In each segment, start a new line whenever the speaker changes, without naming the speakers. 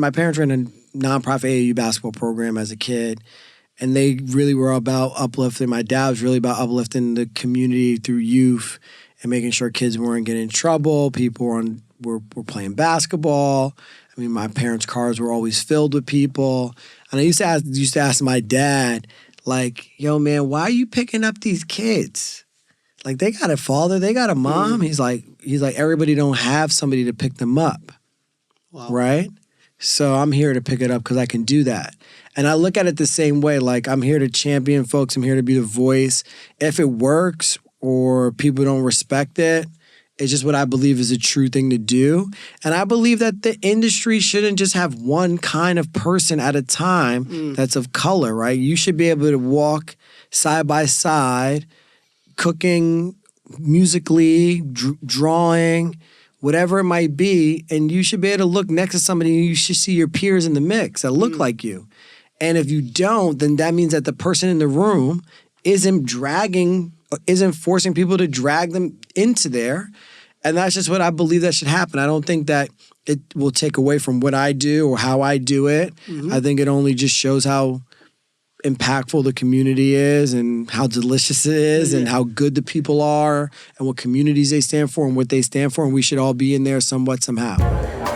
My parents ran a nonprofit AAU basketball program as a kid, and they really were about uplifting. My dad was really about uplifting the community through youth and making sure kids weren't getting in trouble. People were playing basketball. I mean, my parents' cars were always filled with people. And I used to ask my dad, like, yo, man, why are you picking up these kids? Like, they got a father, they got a mom. He's like, everybody don't have somebody to pick them up. Wow. Right? So I'm here to pick it up because I can do that. And I look at it the same way. Like, I'm here to champion folks. I'm here to be the voice. If it works or people don't respect it, it's just what I believe is a true thing to do. And I believe that the industry shouldn't just have one kind of person at a time that's of color, right? You should be able to walk side by side, cooking, musically, drawing, whatever it might be, and you should be able to look next to somebody and you should see your peers in the mix that look like you. And if you don't, then that means that the person in the room isn't forcing people to drag them into there. And that's just what I believe that should happen. I don't think that it will take away from what I do or how I do it. I think it only just shows how impactful the community is and how delicious it is and how good the people are and what communities they stand for and what they stand for, and we should all be in there somewhat, somehow.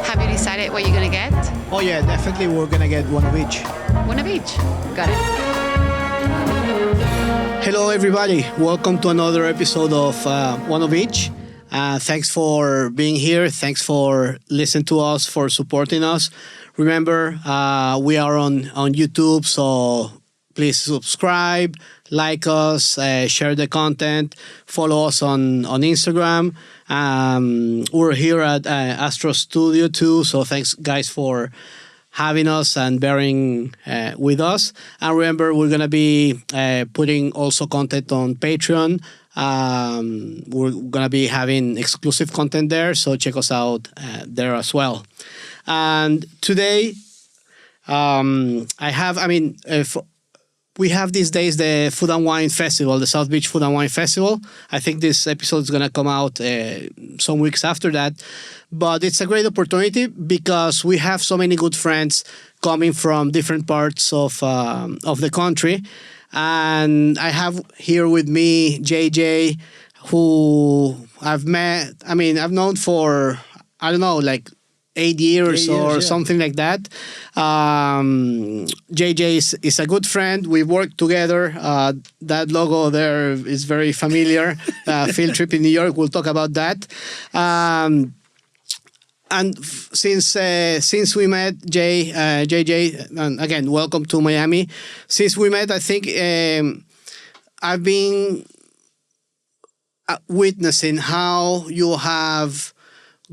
Have you decided what you're gonna get?
Oh yeah, definitely we're gonna get one of each.
One of each. Got it.
Hello everybody, welcome to another episode of One of Each. Thanks for being here, thanks for listening to us, for supporting us. Remember, we are on YouTube, so please subscribe, like us, share the content, follow us on Instagram. We're here at Astro Studio too, so thanks guys for having us and bearing with us. And remember, we're going to be putting also content on Patreon. We're going to be having exclusive content there, so check us out there as well. And today, we have these days the Food and Wine Festival, the South Beach Food and Wine Festival. I think this episode is going to come out some weeks after that. But it's a great opportunity because we have so many good friends coming from different parts of the country. And I have here with me JJ, who I've known for, 8 years or something like that. JJ is a good friend. We work together. That logo there is very familiar. Fieldtrip in New York. We'll talk about that. And since we met, JJ, and again, welcome to Miami. Since we met, I think I've been witnessing how you have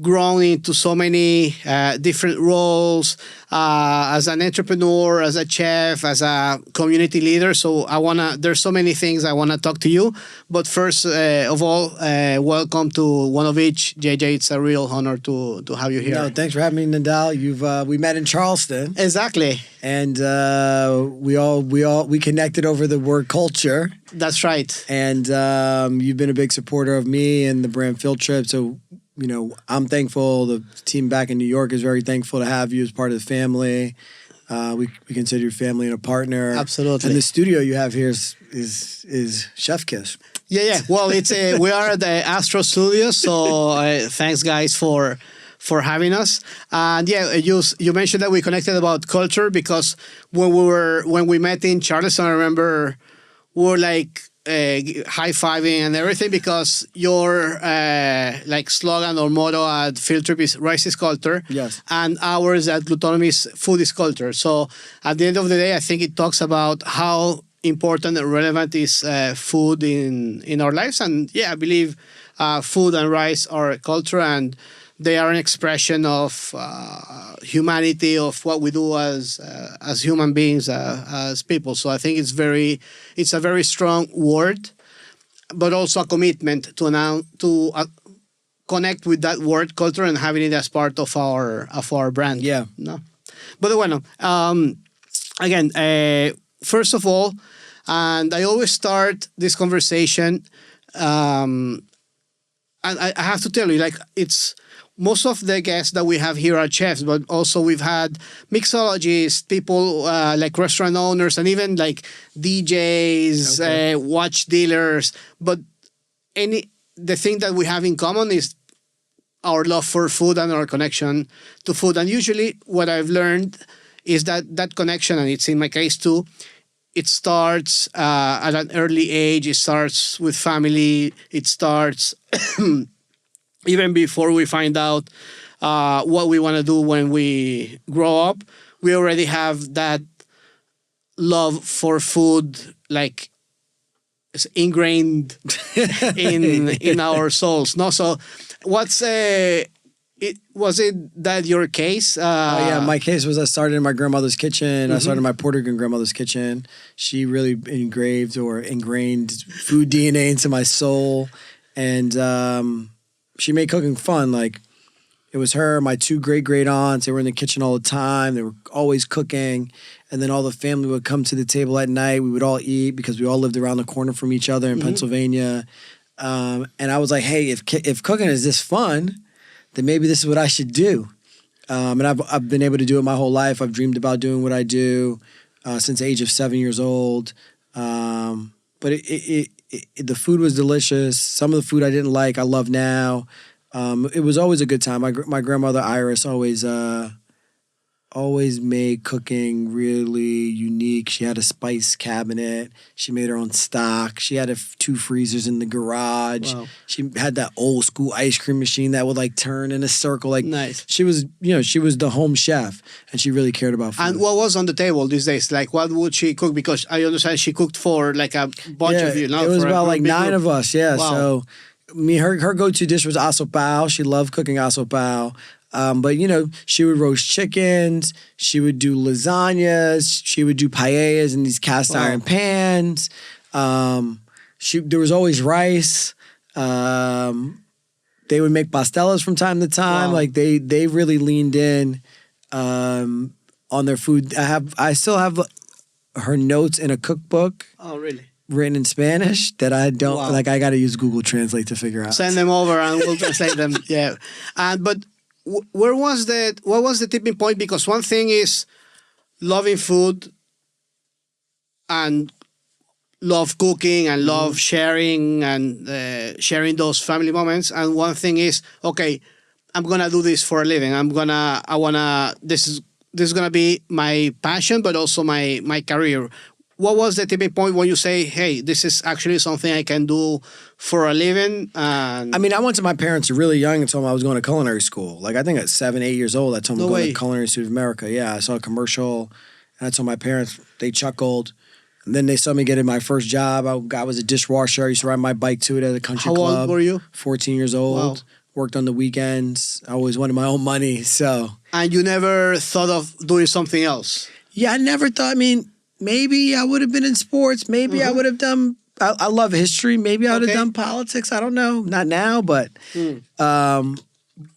grown into so many different roles as an entrepreneur, as a chef, as a community leader. So there's so many things I want to talk to you. But first of all, welcome to One of Each. JJ, it's a real honor to have you here.
No, thanks for having me, Nadal. We met in Charleston.
Exactly.
And we connected over the word culture.
That's right.
And you've been a big supporter of me and the brand Fieldtrip. So, I'm thankful. The team back in New York is very thankful to have you as part of the family. We consider you family and a partner.
Absolutely.
And the studio you have here is Chef Kiss.
Yeah. Well, we are at the Astro Studio, so thanks guys for having us. And yeah, you mentioned that we connected about culture because when we met in Charleston, I remember we were like high-fiving and everything because your slogan or motto at Fieldtrip is rice is culture.
Yes.
And ours at Glutonomy is food is culture. So at the end of the day, I think it talks about how important and relevant is food in our lives. And yeah, I believe food and rice are a culture and they are an expression of humanity, of what we do as human beings, as people. So I think it's a very strong word, but also a commitment to connect with that word culture and having it as part of our brand.
Yeah.
No, but bueno, again, first of all, and I always start this conversation, and I have to tell you, it's most of the guests that we have here are chefs, but also we've had mixologists, people like restaurant owners, and even like DJs, watch dealers. But the thing that we have in common is our love for food and our connection to food. And usually what I've learned is that connection, and it's in my case too, it starts at an early age. It starts with family. It starts even before we find out what we want to do when we grow up. We already have that love for food, like it's ingrained in our souls. No, so was it that your case?
Yeah, my case was I started in my grandmother's kitchen. I started in my Puerto Rican grandmother's kitchen. She really ingrained food DNA into my soul, and she made cooking fun. Like, it was her, my two great aunts. They were in the kitchen all the time. They were always cooking. And then all the family would come to the table at night. We would all eat because we all lived around the corner from each other in Pennsylvania. And I was like, hey, if cooking is this fun, then maybe this is what I should do. And I've been able to do it my whole life. I've dreamed about doing what I do since the age of 7 years old. But the food was delicious. Some of the food I didn't like, I love now. It was always a good time. My grandmother Iris always made cooking really unique. She had a spice cabinet. She made her own stock. She had 2 freezers in the garage.
Wow.
She had that old school ice cream machine that would like turn in a circle. Like,
nice.
She was the home chef, and she really cared about food.
And what was on the table these days? Like, what would she cook? Because I understand she cooked for like a bunch of you. No?
It was about like 9 of us. Yeah.
Wow.
So her go-to dish was asopao. She loved cooking asopao. But she would roast chickens. She would do lasagnas. She would do paellas in these cast iron pans. There was always rice. They would make pastelas from time to time. Wow. Like they really leaned in on their food. I still have her notes in a cookbook.
Oh, really?
Written in Spanish that I don't like. I got to use Google Translate to figure out.
Send them over and we'll translate them. Yeah, but. What was the tipping point? Because one thing is loving food and love cooking and love sharing and sharing those family moments. And one thing is, okay, I'm gonna do this for a living. This is gonna be my passion, but also my career. What was the tipping point when you say, hey, this is actually something I can do for a living? I
went to my parents really young and told them I was going to culinary school. Like, I think at 7, 8 years old, I told them I'm going to Culinary Institute of America. Yeah, I saw a commercial, and I told my parents. They chuckled. And then they saw me getting my first job. I was a dishwasher. I used to ride my bike to it at a country club.
How old were you?
14 years old. Wow. Worked on the weekends. I always wanted my own money, so.
And you never thought of doing something else?
Yeah, I never thought. Maybe I would have been in sports. Maybe I would have done. I love history. Maybe I would have done politics. I don't know. Not now, but.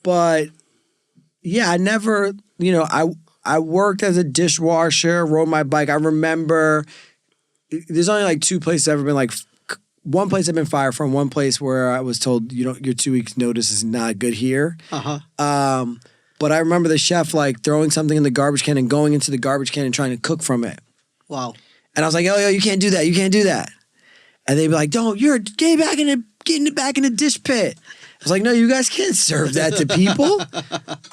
But yeah, I never. I worked as a dishwasher. Rode my bike. I remember. There's only like 2 places I've ever been. Like, one place I've been fired from. One place where I was told, your 2 weeks notice is not good here. But I remember the chef like throwing something in the garbage can and going into the garbage can and trying to cook from it.
Wow.
And I was like, yo, you can't do that. You can't do that. And they'd be like, get it back in the dish pit. I was like, no, you guys can't serve that to people.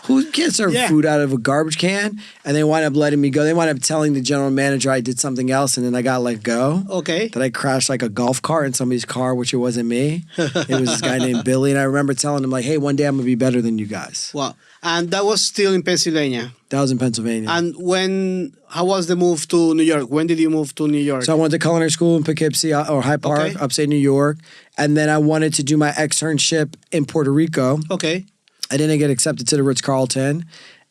Who can't serve food out of a garbage can? And they wind up letting me go. They wind up telling the general manager I did something else, and then I got let go.
Okay.
That I crashed like a golf cart in somebody's car, which it wasn't me. It was this guy named Billy. And I remember telling him, like, hey, one day I'm going to be better than you guys.
Wow. And that was still in Pennsylvania?
That was in Pennsylvania.
And how was the move to New York? When did you move to New York?
So I went to culinary school in Poughkeepsie or Hyde Park, upstate New York. And then I wanted to do my externship in Puerto Rico.
Okay.
I didn't get accepted to the Ritz-Carlton.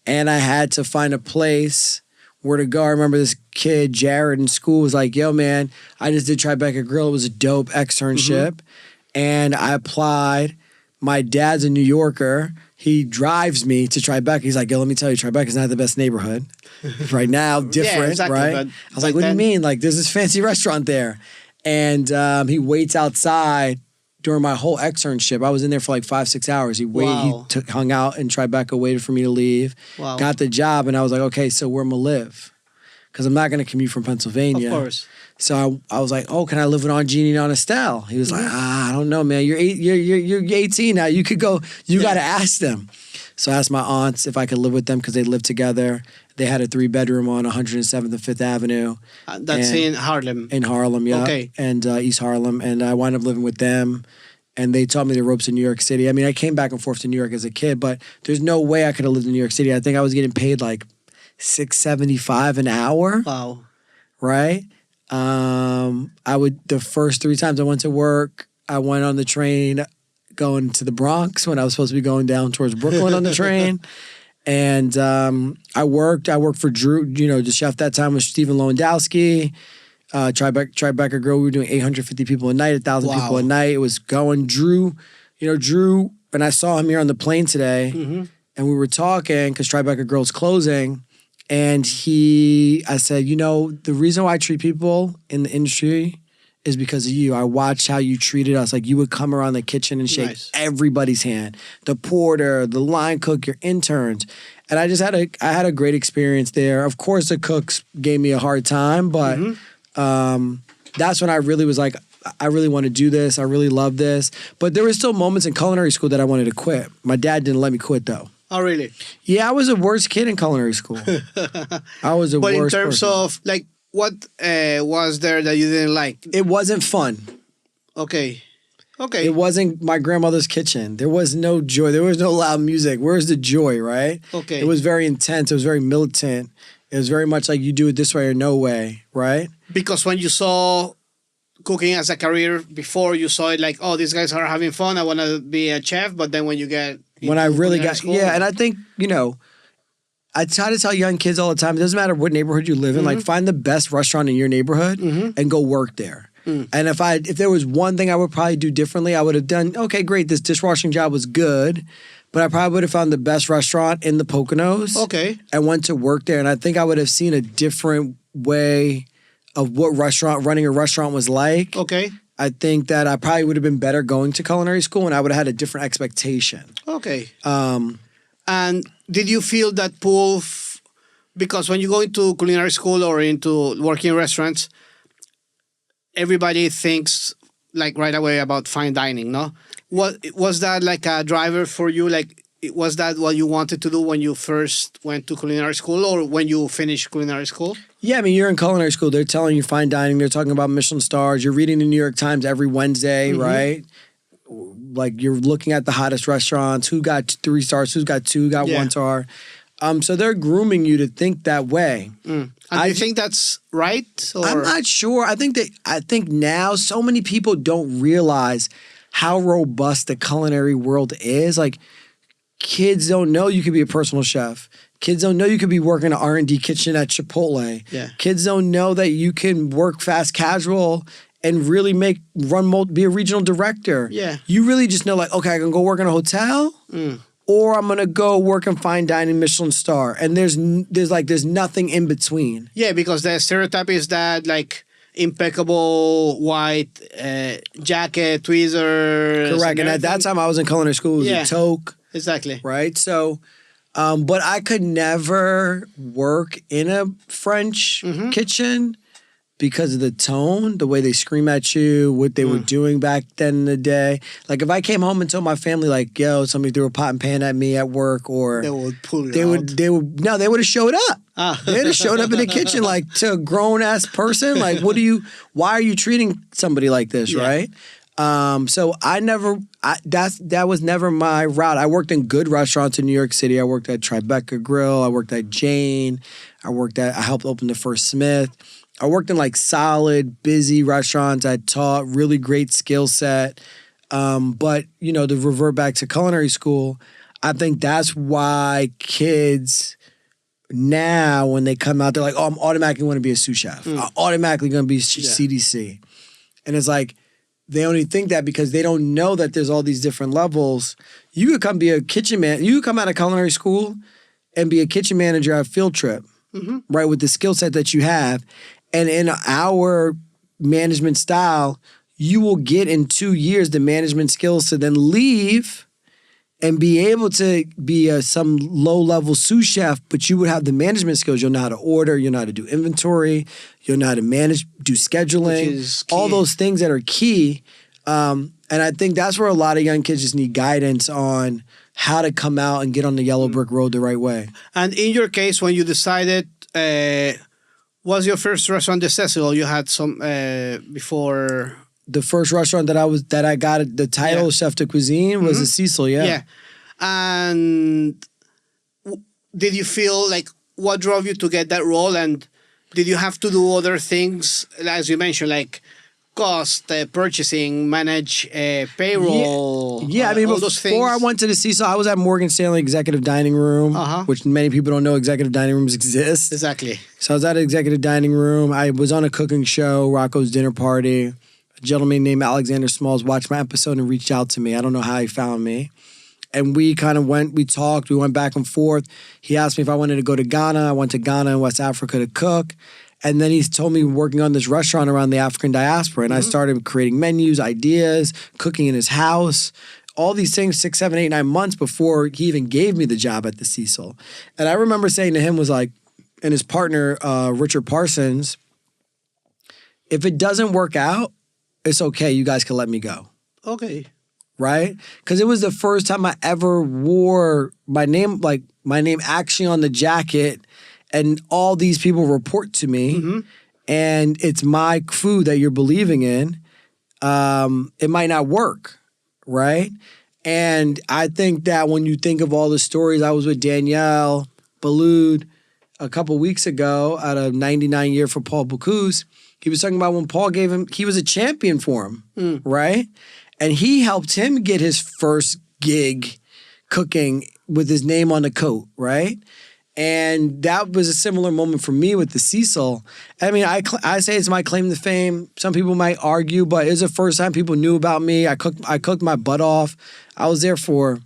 And I had to find a place where to go. I remember this kid, Jared, in school was like, yo, man, I just did Tribeca Grill. It was a dope externship. And I applied. My dad's a New Yorker. He drives me to Tribeca. He's like, yo, let me tell you, Tribeca's not the best neighborhood. Right now, different,
exactly,
right? I was like, what do you mean? Like, there's this fancy restaurant there. And he waits outside during my whole externship, I was in there for like 5-6 hours. He waited,
Wow.
hung out in Tribeca, waited for me to leave.
Wow.
Got the job, and I was like, okay, so where am I live? Because I'm not going to commute from Pennsylvania.
Of course.
So I was like, oh, can I live with Aunt Jeannie and Aunt Estelle? He was like, I don't know, man. You're 18 now. You could go. You got to ask them. So I asked my aunts if I could live with them because they lived together. They had a 3-bedroom on 107th and 5th Avenue.
That's in Harlem.
In Harlem, yeah.
Okay.
And East Harlem. And I wound up living with them. And they taught me the ropes in New York City. I mean, I came back and forth to New York as a kid, but there's no way I could have lived in New York City. I think I was getting paid like $6.75 an hour.
Wow.
Right? The first 3 times I went to work, I went on the train going to the Bronx when I was supposed to be going down towards Brooklyn on the train. And I worked for Drew, the chef that time was Stephen Lewandowski. Tribeca Grill, we were doing 850 people a night, 1,000 people a night. It was going. Drew, and I saw him here on the plane today, and we were talking because Tribeca Grill's closing. And I said, the reason why I treat people in the industry is because of you. I watched how you treated us. Like, you would come around the kitchen and shake everybody's hand. The porter, the line cook, your interns. And I just had a great experience there. Of course, the cooks gave me a hard time, but that's when I really was like, I really want to do this. I really love this. But there were still moments in culinary school that I wanted to quit. My dad didn't let me quit, though.
Oh, really?
Yeah, I was the worst kid in culinary school. I was the worst. But in
terms of, like, what was there that you didn't like?
It wasn't fun.
Okay.
It wasn't my grandmother's kitchen. There was no joy. There was no loud music. Where's the joy, right?
Okay.
It was very intense. It was very militant. It was very much like you do it this way or no way, right?
Because when you saw cooking as a career before, you saw it like, oh, these guys are having fun. I want to be a chef. But then when you get...
When I really got... School, and I think, I try to tell young kids all the time, it doesn't matter what neighborhood you live in, like, find the best restaurant in your neighborhood and go work there. And if there was one thing I would probably do differently, I would have done, okay, great, this dishwashing job was good, but I probably would have found the best restaurant in the Poconos.
Okay.
And went to work there. And I think I would have seen a different way of what running a restaurant was like.
Okay.
I think that I probably would have been better going to culinary school, and I would have had a different expectation.
Okay. And did you feel that pull? Because when you go into culinary school or into working in restaurants, everybody thinks like right away about fine dining, no? What was that like a driver for you? Like, was that what you wanted to do when you first went to culinary school or when you finished culinary school?
Yeah, I mean, you're in culinary school. They're telling you fine dining. They're talking about Michelin stars. You're reading the New York Times every Wednesday, right? Like, you're looking at the hottest restaurants. Who got 3 stars? Who's got 2? Who got 1 star? So they're grooming you to think that way.
And do you think that's right? Or?
I'm not sure. I think now so many people don't realize how robust the culinary world is. Like, kids don't know you could be a personal chef. Kids don't know you could be working an R&D kitchen at Chipotle.
Yeah.
Kids don't know that you can work fast casual and really be a regional director.
Yeah.
You really just know, like, okay, I can go work in a hotel or I'm going to go work in fine dining Michelin star. And there's nothing in between.
Yeah, because the stereotype is that, like, impeccable white jacket, tweezers.
Correct. And at that time, I was in culinary school. It was a toque.
Exactly.
Right? So, but I could never work in a French kitchen because of the tone, the way they scream at you, what they were doing back then in the day. Like, if I came home and told my family, like, yo, somebody threw a pot and pan at me at work, or
they would pull it out.
They would have showed up. They would have showed up in the kitchen, like, to a grown-ass person. Like, why are you treating somebody like this, right? So that was never my route. I worked in good restaurants in New York City. I worked at Tribeca Grill. I worked at Jane. I helped open the first Smith. I worked in like solid, busy restaurants. I taught really great skill set. But, to revert back to culinary school, I think that's why kids now, when they come out, they're like, oh, I'm automatically going to be a sous chef. I'm automatically going to be CDC. And it's like, they only think that because they don't know that there's all these different levels. You could come be a kitchen man. You could come out of culinary school and be a kitchen manager at Fieldtrip, right, with the skill set that you have. And in our management style, you will get in 2 years the management skills to then leave and be able to be some low-level sous chef, but you would have the management skills. You'll know how to order, you'll know how to do inventory, you'll know how to manage, do scheduling, all those things that are key. And I think that's where a lot of young kids just need guidance on how to come out and get on the yellow brick road the right way.
And in your case, when you decided, was your first restaurant the Cecil? You had some before...
The first restaurant that I got the title Chef de Cuisine was the Cecil,
Yeah. And did you feel like what drove you to get that role? And did you have to do other things, as you mentioned, like cost, purchasing, manage payroll?
Yeah, I mean,
all those things?
Before I went to the Cecil, I was at Morgan Stanley Executive Dining Room, which many people don't know executive dining rooms exist.
Exactly.
So I was at an executive dining room. I was on a cooking show, Rocco's Dinner Party. A gentleman named Alexander Smalls watched my episode and reached out to me. I don't know how he found me. And we kind of we talked, we went back and forth. He asked me if I wanted to go to Ghana. I went to Ghana and West Africa to cook. And then he told me working on this restaurant around the African diaspora. And I started creating menus, ideas, cooking in his house, all these things 6, 7, 8, 9 months before he even gave me the job at the Cecil. And I remember saying to him was like, and his partner, Richard Parsons, if it doesn't work out, it's okay. You guys can let me go.
Okay.
Right? Because it was the first time I ever wore my name actually on the jacket, and all these people report to me, and it's my food that you're believing in. It might not work, right? And I think that when you think of all the stories, I was with Danielle Ballud a couple weeks ago at a 99 year for Paul Bocuse. He was talking about when Paul gave him, he was a champion for him, right? And he helped him get his first gig cooking with his name on the coat, right? And that was a similar moment for me with the Cecil. I mean, I say it's my claim to fame. Some people might argue, but it was the first time people knew about me. I cooked my butt off. I was there for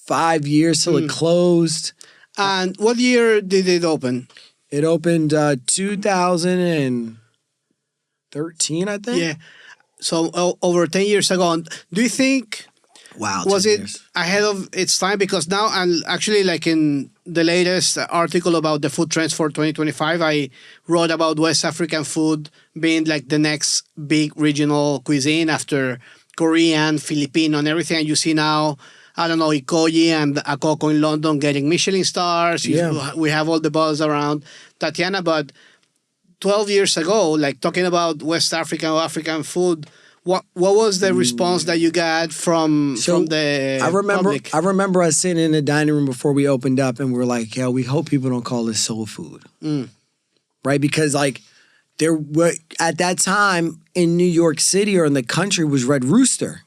5 years till it closed.
And what year did it open?
It opened 2013, I think.
Yeah. So over 10 years ago. Do you think...
Wow.
Was it ahead of its time? Because now, and actually like in the latest article about the food trends for 2025, I wrote about West African food being like the next big regional cuisine after Korean, Filipino, and everything. And you see now, I don't know, Ikoyi and Akoko in London getting Michelin stars.
Yeah.
We have all the buzz around Tatiana. But 12 years ago, like talking about West African or African food, what was the response that you got from the public?
I remember us sitting in the dining room before we opened up, and we were like, "Yeah, we hope people don't call this soul food, right?" Because like there were at that time in New York City or in the country was Red Rooster,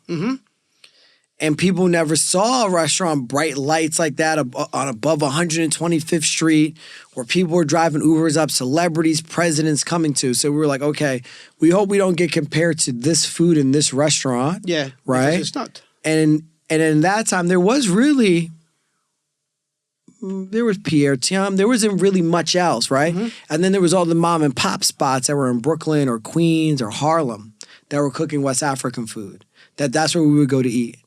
and people never saw a restaurant bright lights like that on above 125th Street, where people were driving Ubers up, celebrities, presidents coming to. So we were like, okay, we hope we don't get compared to this food in this restaurant.
Yeah,
right.
It's not.
And in that time, there was Pierre Thiam. There wasn't really much else, right? And then there was all the mom and pop spots that were in Brooklyn or Queens or Harlem that were cooking West African food. That's where we would go to eat.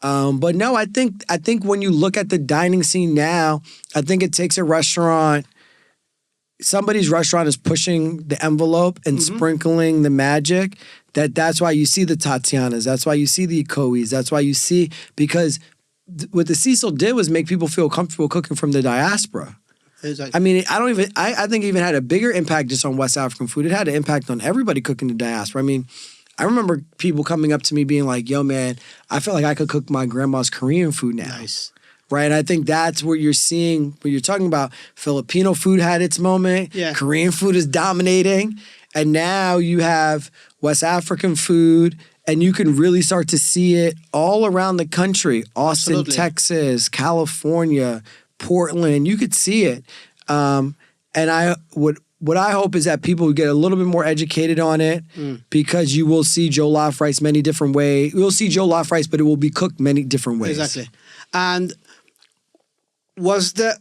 But no, I think when you look at the dining scene now, I think it takes a restaurant. Somebody's restaurant is pushing the envelope and sprinkling the magic. That's why you see the Tatianas. That's why you see the Ikois. That's why you see, because what the Cecil did was make people feel comfortable cooking from the diaspora.
Exactly.
I mean, I think it even had a bigger impact just on West African food. It had an impact on everybody cooking the diaspora. I mean, I remember people coming up to me being like, yo, man, I feel like I could cook my grandma's Korean food now.
Nice.
Right? And I think that's what you're seeing, what you're talking about. Filipino food had its moment.
Yeah.
Korean food is dominating. And now you have West African food, and you can really start to see it all around the country. Austin,
Absolutely.
Texas, California, Portland. You could see it. And what I hope is that people get a little bit more educated on it, because you will see jollof rice many different ways. You'll see jollof rice, but it will be cooked many different ways.
Exactly. And was the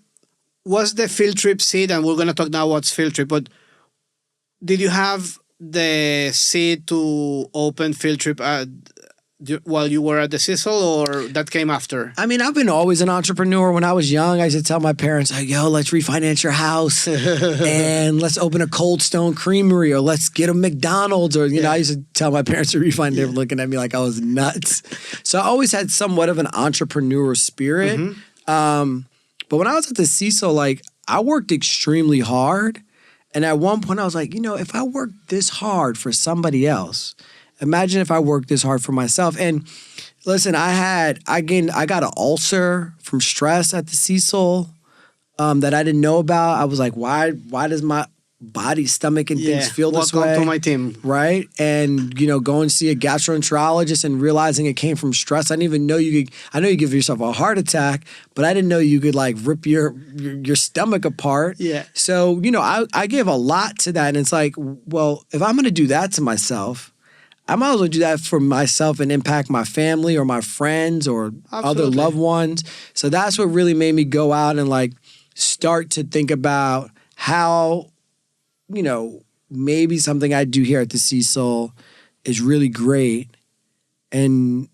Fieldtrip seed, and we're going to talk now what's Fieldtrip, but did you have the seed to open Fieldtrip while you were at the Cecil, or that came after?
I mean, I've been always an entrepreneur. When I was young, I used to tell my parents, like, yo, let's refinance your house and let's open a Cold Stone Creamery, or let's get a McDonald's. Or, you know, I used to tell my parents to refinance. They were looking at me like I was nuts. So I always had somewhat of an entrepreneur spirit. But when I was at the Cecil, like, I worked extremely hard. And at one point I was like, you know, if I worked this hard for somebody else, imagine if I worked this hard for myself. And listen, I got an ulcer from stress at the Cecil that I didn't know about. I was like, why does my body, stomach, and things feel this way?
Welcome to my team.
Right? And, you know, going to see a gastroenterologist and realizing it came from stress. I didn't even know you could, I know you give yourself a heart attack, but I didn't know you could like rip your stomach apart.
Yeah.
So, you know, I give a lot to that. And it's like, well, if I'm going to do that to myself, I might as well do that for myself and impact my family or my friends or other loved ones. So that's what really made me go out and like start to think about how, you know, maybe something I do here at the Cecil is really great. And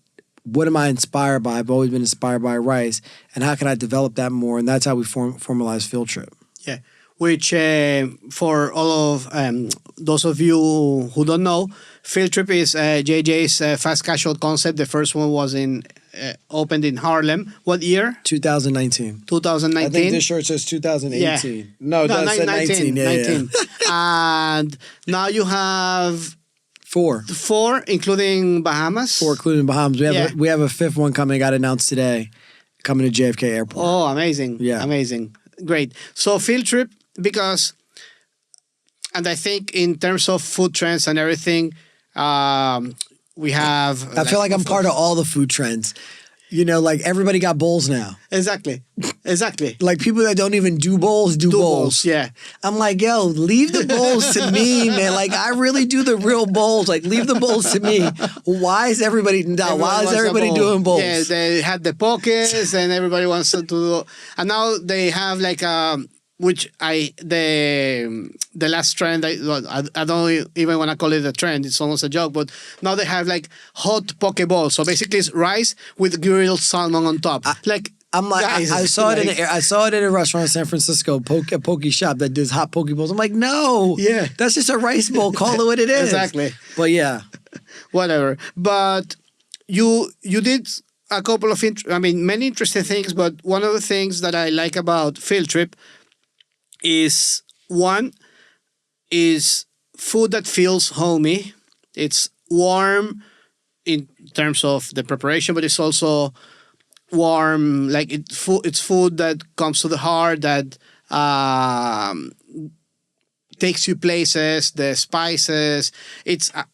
what am I inspired by? I've always been inspired by rice. And how can I develop that more? And that's how we formalized Fieldtrip.
Yeah. Which for all of those of you who don't know, Fieldtrip is JJ's fast casual concept. The first one was opened in Harlem. What year?
2019.
2019.
I think this shirt says 2018.
Yeah.
No, that said 19.
19. And now you have
four,
including Bahamas.
4, including Bahamas. We have a fifth one coming. Got announced today, coming to JFK Airport.
Oh, amazing!
Yeah,
amazing, great. So Fieldtrip, because, and I think in terms of food trends and everything, we have.
I feel like I'm part of all the food trends. You know, like everybody got bowls now.
Exactly.
Like people that don't even do bowls do bowls.
Yeah.
I'm like, yo, leave the bowls to me, man. Like I really do the real bowls. Like leave the bowls to me. Why is everybody doing bowls?
Yeah, they had the pockets and everybody wants to do. And now they have like the last trend, I don't even want to call it a trend, it's almost a joke, but now they have like hot poke bowls. So basically it's rice with grilled salmon on top.
I saw it in a restaurant in San Francisco, a poke shop that does hot poke bowls. I'm like, no, that's just a rice bowl. Call it what it is.
Exactly.
But yeah,
whatever. But you did a couple of many interesting things. But one of the things that I like about Fieldtrip is food that feels homey. It's warm in terms of the preparation, but it's also warm, like it's food that comes to the heart, that takes you places. The spices.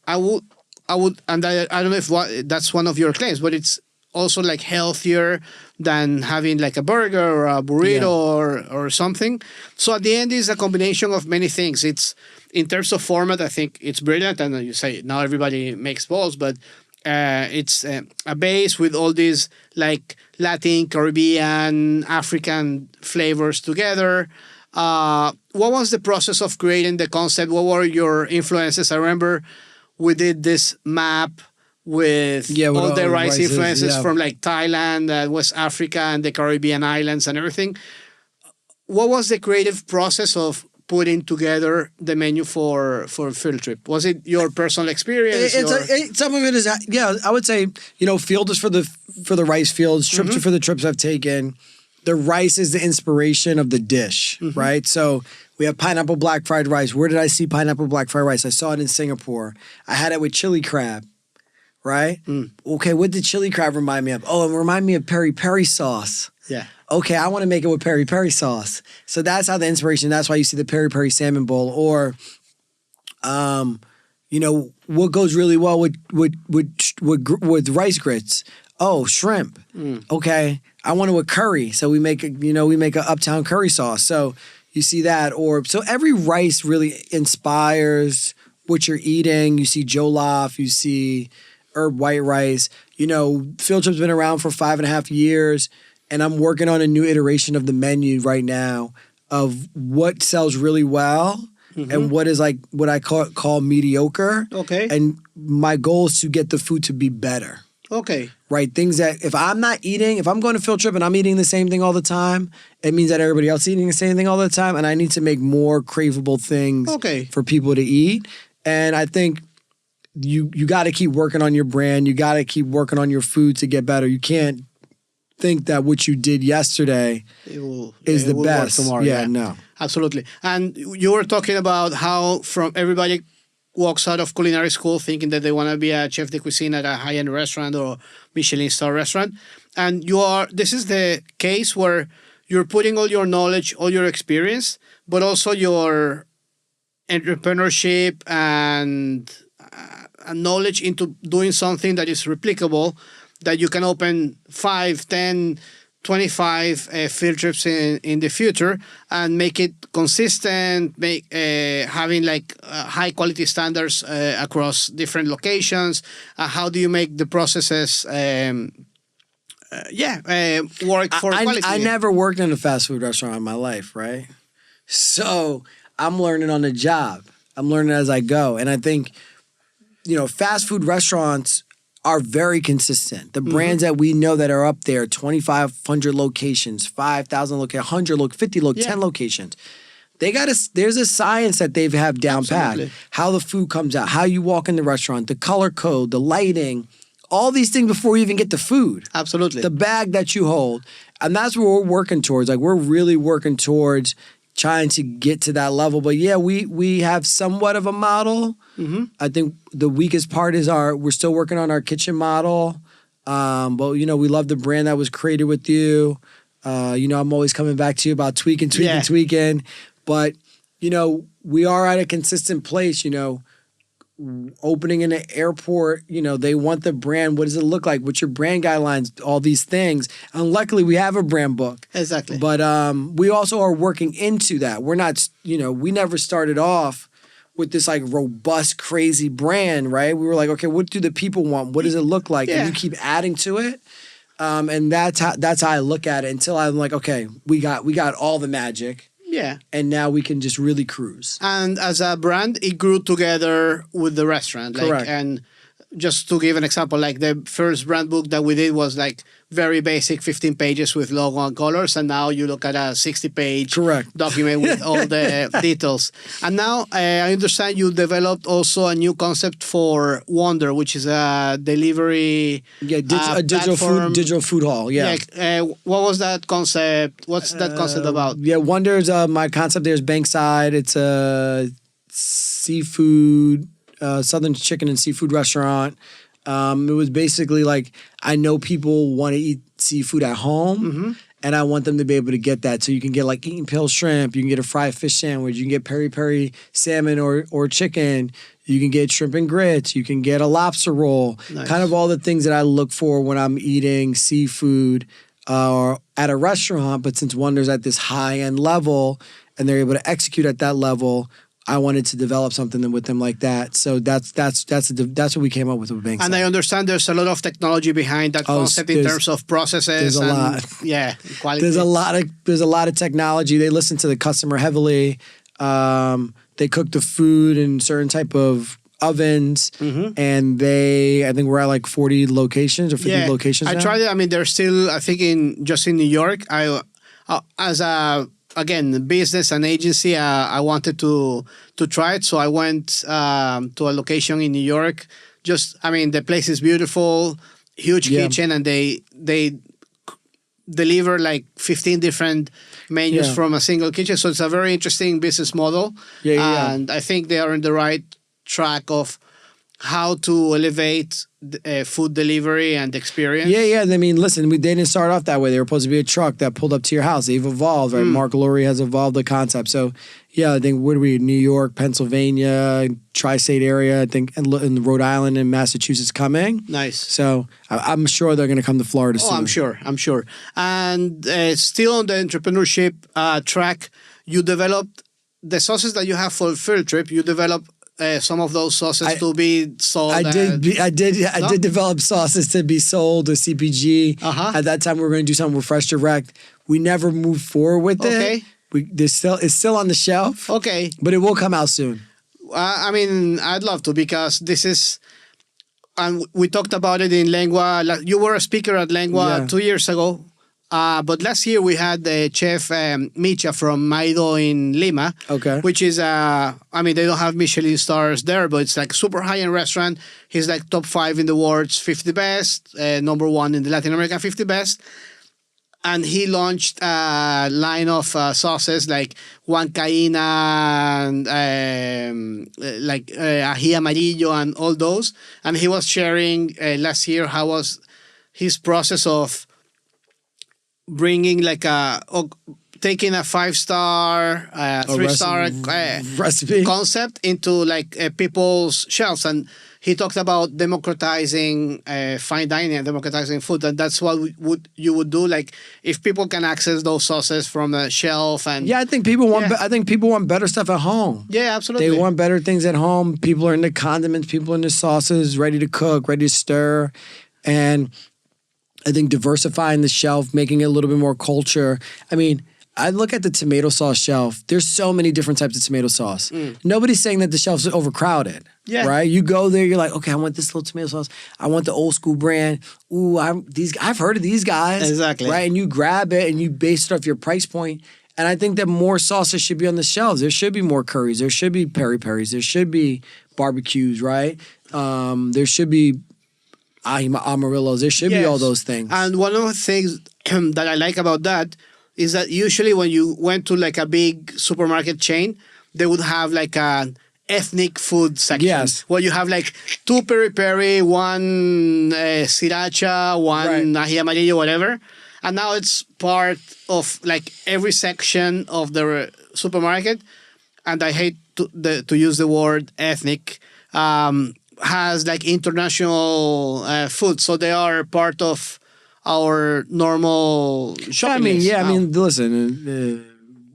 I would, and I don't know if that's one of your claims, but it's also like healthier than having like a burger or a burrito or something. So at the end, it's a combination of many things. It's in terms of format, I think it's brilliant. And you say now everybody makes bowls, but it's a base with all these like Latin, Caribbean, African flavors together. What was the process of creating the concept? What were your influences? I remember we did this map with all the rice influences from like Thailand, West Africa, and the Caribbean islands and everything. What was the creative process of putting together the menu for Fieldtrip? Was it your personal experience?
Some of it is, I would say, you know, Field is for the rice fields, trips are for the trips I've taken. The rice is the inspiration of the dish, right? So we have pineapple black fried rice. Where did I see pineapple black fried rice? I saw it in Singapore. I had it with chili crab. Right? Okay, what did chili crab remind me of? Oh, it reminded me of peri-peri sauce.
Yeah.
Okay, I want to make it with peri-peri sauce. So that's how the inspiration, that's why you see the peri-peri salmon bowl. Or, you know, what goes really well with rice grits? Oh, shrimp. Okay, I want it with curry. So we make a uptown curry sauce. So you see that. So every rice really inspires what you're eating. You see jollof, you see herb white rice. You know, Fieldtrip's been around for 5.5 years, and I'm working on a new iteration of the menu right now of what sells really well and what is like what I call mediocre.
Okay.
And my goal is to get the food to be better.
Okay.
Right? Things that if I'm not eating, if I'm going to Fieldtrip and I'm eating the same thing all the time, it means that everybody else is eating the same thing all the time. And I need to make more craveable things for people to eat. And I think you got to keep working on your brand. You got to keep working on your food to get better. You can't think that what you did yesterday is the best.
Tomorrow,
no.
Absolutely. And you were talking about how from everybody walks out of culinary school thinking that they want to be a chef de cuisine at a high-end restaurant or Michelin star restaurant. And this is the case where you're putting all your knowledge, all your experience, but also your entrepreneurship and knowledge into doing something that is replicable, that you can open 5, 10, 25 field trips in the future and make it consistent, having like high quality standards across different locations. How do you make the processes work for quality?
I never worked in a fast food restaurant in my life, right? So I'm learning on the job. I'm learning as I go. And I think, fast food restaurants are very consistent. The brands that we know that are up there, 2,500 locations, 5,000 locations, 100, 50, 10 locations. There's a science that they have down pat. How the food comes out, how you walk in the restaurant, the color code, the lighting, all these things before you even get the food.
Absolutely.
The bag that you hold. And that's what we're working towards. Like, we're really working towards trying to get to that level. But yeah, we have somewhat of a model. I think the weakest part is we're still working on our kitchen model. But we love the brand that was created with you. I'm always coming back to you about tweaking. But, we are at a consistent place, opening in the airport, they want the brand. What does it look like? What's your brand guidelines? All these things. And luckily we have a brand book.
Exactly.
But we also are working into that. We're not, we never started off with this like robust, crazy brand, right? We were like, okay, what do the people want? What does it look like? And you keep adding to it. And that's how I look at it until I'm like, okay, we got all the magic.
Yeah.
And now we can just really cruise.
And as a brand, it grew together with the restaurant.
Correct.
And just to give an example, like the first brand book that we did was like very basic, 15 pages with logo and colors. And now you look at a 60-page document with all the details. And now I understand you developed also a new concept for Wonder, which is a delivery
a digital food hall. Yeah.
What was that concept? What's that concept about?
Wonder's my concept there is Bankside. It's a seafood, Southern chicken and seafood restaurant. It was basically like, I know people want to eat seafood at home, and I want them to be able to get that. So you can get like eaten pale shrimp, you can get a fried fish sandwich, you can get peri-peri salmon or chicken, you can get shrimp and grits, you can get a lobster roll. Nice. Kind of all the things that I look for when I'm eating seafood at a restaurant. But since Wonder's at this high-end level and they're able to execute at that level, I wanted to develop something with them like that. So that's what we came up with Bankside.
And I understand there's a lot of technology behind that concept in terms of processes.
There's a lot.
Yeah, quality.
There's a lot of technology. They listen to the customer heavily. They cook the food in certain type of ovens, and I think we're at like 40 locations or 50 locations.
I tried it. I mean, there's still, I think just in New York, as a again, business and agency, I wanted to try it. So I went to a location in New York. The place is beautiful, huge kitchen, and they deliver like 15 different menus from a single kitchen. So it's a very interesting business model. And I think they are on the right track of how to elevate food delivery and experience.
Yeah. I mean, listen, they didn't start off that way. They were supposed to be a truck that pulled up to your house. They've evolved, right? Mark Lurie has evolved the concept. So, yeah, I think, New York, Pennsylvania, tri-state area, I think, and Rhode Island and Massachusetts coming.
Nice.
So, I'm sure they're going to come to Florida soon.
I'm sure. And still on the entrepreneurship track, you developed the sauces that you have for Fieldtrip. You developed some of those sauces to be sold. I
did develop sauces to be sold to CPG. At that time, we were going to do something with Fresh Direct. We never moved forward with it It's still on the shelf,
Okay.
but it will come out soon.
I mean, I'd love to because this is, and we talked about it in Lengua. You were a speaker at Lengua
Yeah.
2 years ago. But last year we had the chef Micha from Maido in Lima.
Okay.
Which is, I mean, they don't have Michelin stars there, but it's like super high-end restaurant. He's like top 5 in the world's 50 best, number 1 in the Latin American 50 best. And he launched a line of sauces like huancaína and ají amarillo and all those. And he was sharing last year how was his process of bringing taking a 5-star, 3-star
recipe
concept into like people's shelves. And he talked about democratizing fine dining and democratizing food, and that's what you would do. Like if people can access those sauces from a shelf, and
Yeah, I think people want. I think people want better stuff at home.
yeah, absolutely.
They want better things at home. People are into condiments. People are into sauces, ready to cook, ready to stir, and I think diversifying the shelf, making it a little bit more culture. I mean, I look at the tomato sauce shelf. There's so many different types of tomato sauce. Nobody's saying that the shelf's overcrowded.
Yeah.
Right? You go there, you're like, okay, I want this little tomato sauce. I want the old school brand. Ooh, I've heard of these guys.
Exactly.
Right? And you grab it and you base it off your price point. And I think that more sauces should be on the shelves. There should be more curries. There should be peri-peris. There should be barbecues, right? There should be amarillos. There should be all those things.
And one of the things that I like about that is that usually when you went to like a big supermarket chain, they would have like an ethnic food section.
Yes.
Where you have like 2 peri-peri, 1 sriracha, 1 ají amarillo, whatever. And now it's part of like every section of the supermarket. And I hate to use the word ethnic. Has like international food, so they are part of our normal shopping list.
I mean, listen,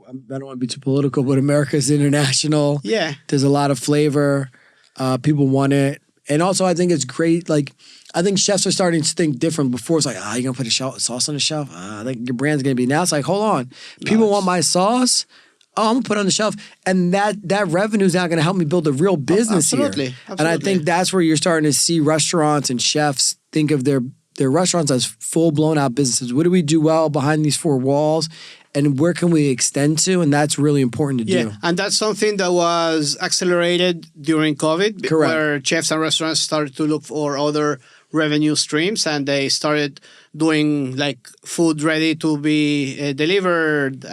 I don't want to be too political, but America's international.
Yeah.
There's a lot of flavor. People want it. And also, I think it's great. Like, I think chefs are starting to think different. Before it's like, you're going to put a sauce on the shelf? I think your brand's going to be. Now it's like, hold on. People want my sauce? Oh, I'm going to put it on the shelf. And that revenue is now going to help me build a real business
Absolutely.
And I think that's where you're starting to see restaurants and chefs think of their restaurants as full blown out businesses. What do we do well behind these 4 walls? And where can we extend to? And that's really important to do.
And that's something that was accelerated during COVID.
Correct.
Where chefs and restaurants started to look for other revenue streams, and they started doing like food ready to be delivered,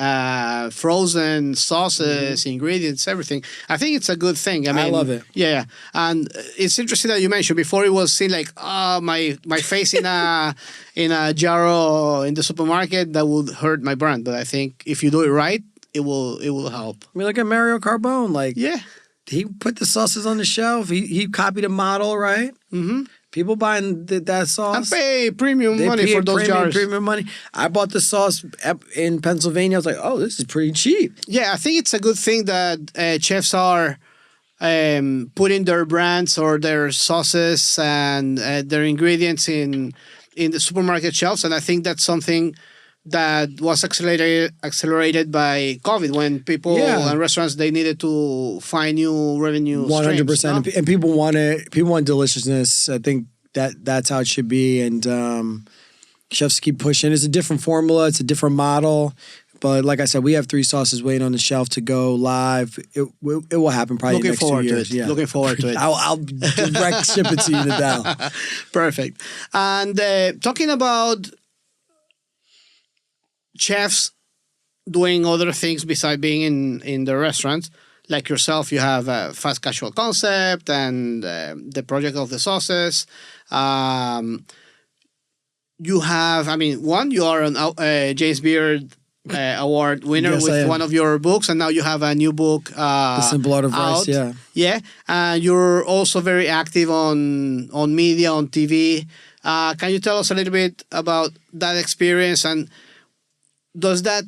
frozen sauces, ingredients, everything. I think it's a good thing. I mean,
love it.
Yeah, and it's interesting that you mentioned before it was seen like my face in a jar in the supermarket that would hurt my brand. But I think if you do it right, it will help.
I mean, look at Mario Carbone. Like,
Yeah.
he put the sauces on the shelf. He copied a model, right?
Mm-hmm.
People buying that sauce.
I pay premium money
pay
for those jars.
Premium money. I bought the sauce in Pennsylvania. I was like, oh, this is pretty cheap.
Yeah, I think it's a good thing that chefs are putting their brands or their sauces and their ingredients in the supermarket shelves, and I think that's something that was accelerated by COVID when people and restaurants they needed to find new revenue
100%.
streams. No?
And people want it. People want deliciousness. I think that's how it should be. And chefs keep pushing. It's a different formula. It's a different model. But like I said, we have 3 sauces waiting on the shelf to go live. It will happen probably
Looking
next 2
forward
years.
to it. Looking forward to it.
I'll direct ship it to you now.
Perfect. And talking about chefs doing other things besides being in the restaurants, like yourself, you have a fast casual concept and the project of the sauces. You have, I mean, you are an James Beard Award winner with one of your books, and now you have a new book,
The Simple Art of Rice.
Yeah. Yeah. You're also very active on media, on TV. Can you tell us a little bit about that experience, and does that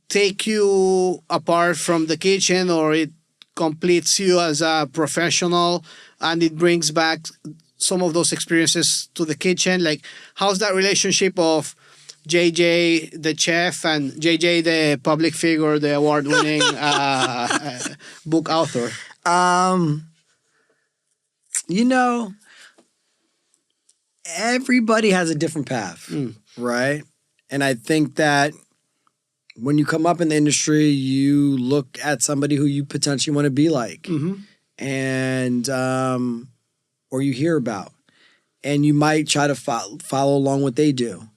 take you apart from the kitchen, or it completes you as a professional and it brings back some of those experiences to the kitchen? Like, how's that relationship of JJ, the chef, and JJ, the public figure, the award-winning book author?
You know, everybody has a different path, right? And I think that when you come up in the industry, you look at somebody who you potentially want to be like, and or you hear about, and you might try to follow along what they do.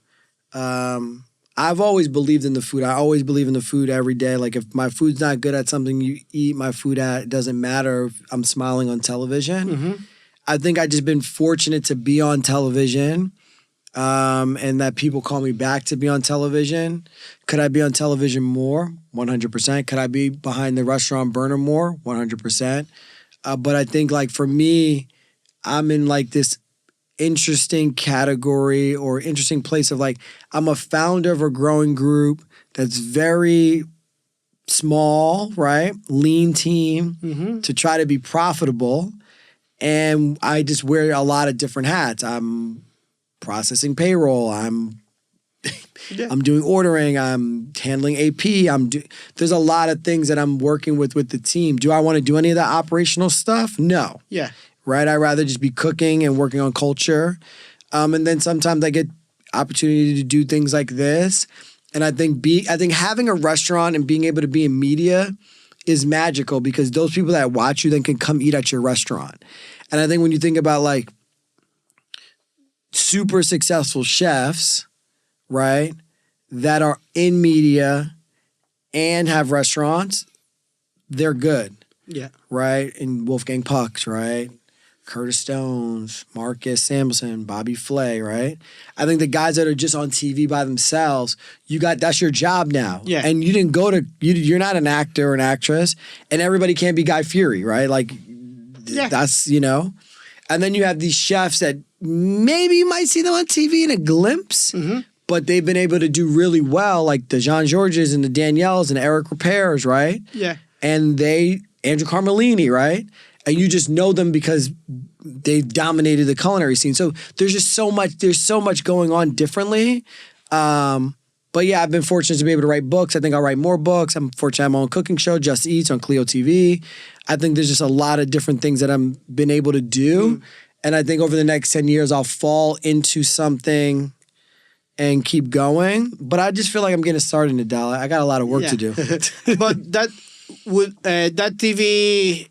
I've always believed in the food. I always believe in the food every day. Like if my food's not good at something you eat my food at, it doesn't matter if I'm smiling on television. I think I've just been fortunate to be on television. And that people call me back to be on television. Could I be on television more? 100%. Could I be behind the restaurant burner more? 100%. But I think like for me, I'm in like this interesting category or interesting place of like, I'm a founder of a growing group that's very small, right? Lean team to try to be profitable. And I just wear a lot of different hats. I'm processing payroll. I'm doing ordering. I'm handling AP. There's a lot of things that I'm working with the team. Do I want to do any of that operational stuff? No.
Yeah.
Right. I'd rather just be cooking and working on culture. And then sometimes I get opportunity to do things like this. And I think having a restaurant and being able to be in media is magical because those people that watch you then can come eat at your restaurant. And I think when you think about like super successful chefs, right, that are in media and have restaurants, they're good.
Yeah.
Right? And Wolfgang Pucks, right? Curtis Stones, Marcus Samuelson, Bobby Flay, right? I think the guys that are just on TV by themselves, that's your job now.
Yeah.
And you didn't go to, you're not an actor or an actress, and everybody can't be Guy Fieri, right? Like, that's, And then you have these chefs that maybe you might see them on TV in a glimpse, but they've been able to do really well, like the Jean Georges and the Danielles and Eric Repairs, right?
Yeah.
And Andrew Carmelini, right? And you just know them because they've dominated the culinary scene. So there's so much going on differently. But yeah, I've been fortunate to be able to write books. I think I'll write more books. I'm fortunate I'm on a cooking show, Just Eats on Clio TV. I think there's just a lot of different things that I've been able to do. And I think over the next 10 years, I'll fall into something and keep going. But I just feel like I'm getting started, Nadal. I got a lot of work to do.
But that TV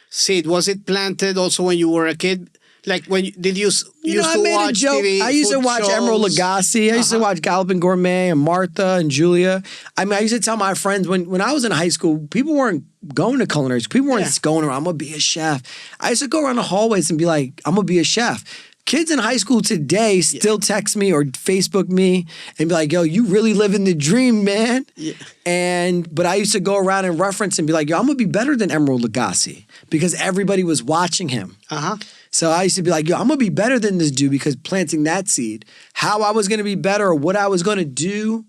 seed, was it planted also when you were a kid? Like when did you used to watch TV?
I used to watch Emeril Lagasse. I used to watch Galloping Gourmet and Martha and Julia. I mean, I used to tell my friends when I was in high school, people weren't going to culinary school. People weren't going around, I'm going to be a chef. I used to go around the hallways and be like, I'm going to be a chef. Kids in high school today still text me or Facebook me and be like, yo, you really living the dream, man. Yeah. But I used to go around and reference and be like, yo, I'm going to be better than Emeril Lagasse because everybody was watching him. So I used to be like, yo, I'm going to be better than this dude because planting that seed. How I was going to be better or what I was going to do,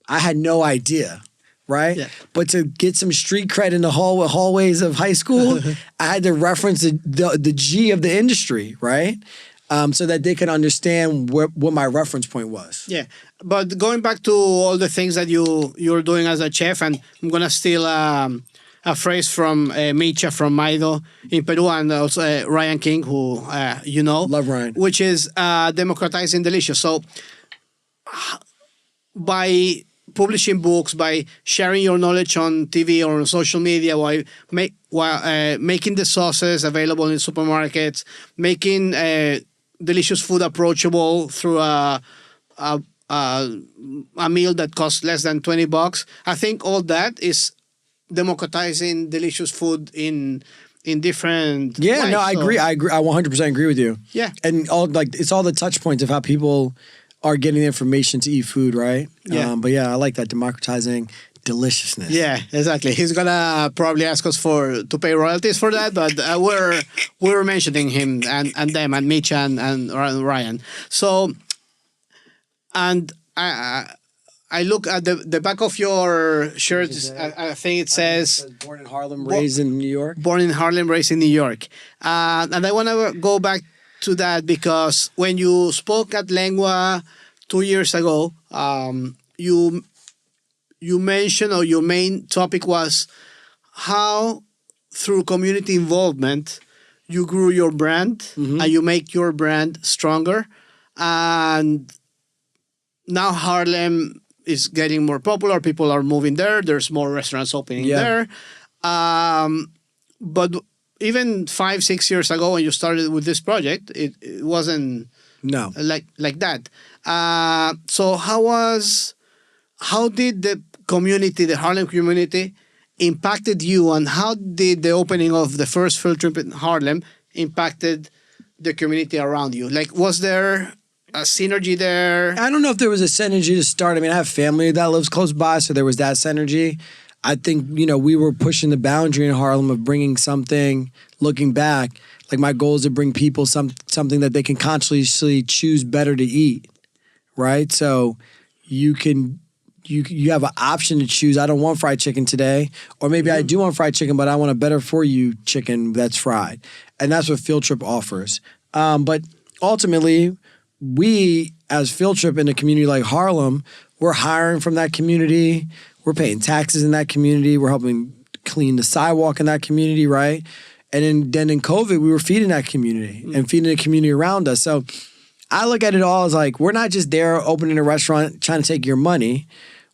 I had no idea. Right? Yeah. But to get some street cred in the hallways of high school, I had to reference the G of the industry, right? So that they could understand what my reference point was. Yeah.
But going back to all the things that you're doing as a chef, and I'm going to steal a phrase from Micha from Maido in Peru, and also Ryan King, who you know.
Love Ryan.
Which is democratizing delicious. So by publishing books, by sharing your knowledge on TV or on social media, while making the sauces available in supermarkets, making delicious food approachable through a meal that costs less than $20. I think all that is democratizing delicious food in different ways.
No, I agree. I 100% agree with you.
Yeah.
And it's all the touch points of how people are getting the information to eat food, right?
Yeah.
But yeah, I like that, democratizing deliciousness.
Yeah, exactly. He's gonna probably ask us to pay royalties for that, but we're mentioning him and them and Mitch and Ryan. So, and I look at the back of your shirt. I think it says
"Born in Harlem, raised in New York."
Born in Harlem, raised in New York. And I want to go back to that because when you spoke at Lengua 2 years ago, you mentioned, or your main topic was how through community involvement you grew your brand and you make your brand stronger. And now Harlem is getting more popular. People are moving there. There's more restaurants opening there. But even 5-6 years ago, when you started with this project, it wasn't like that. So how did the community, the Harlem community, impacted you, and how did the opening of the first Fieldtrip in Harlem impacted the community around you? Like, was there a synergy there?
I don't know if there was a synergy to start. I mean, I have family that lives close by, so there was that synergy. I think, we were pushing the boundary in Harlem of bringing something, looking back, like my goal is to bring people something that they can consciously choose better to eat, right? So you have an option to choose. I don't want fried chicken today, or maybe I do want fried chicken, but I want a better for you chicken that's fried. And that's what Fieldtrip offers. But ultimately, we as Fieldtrip in a community like Harlem, we're hiring from that community. We're paying taxes in that community. We're helping clean the sidewalk in that community, right? And then in COVID, we were feeding that community and feeding the community around us. So I look at it all as like, we're not just there opening a restaurant trying to take your money.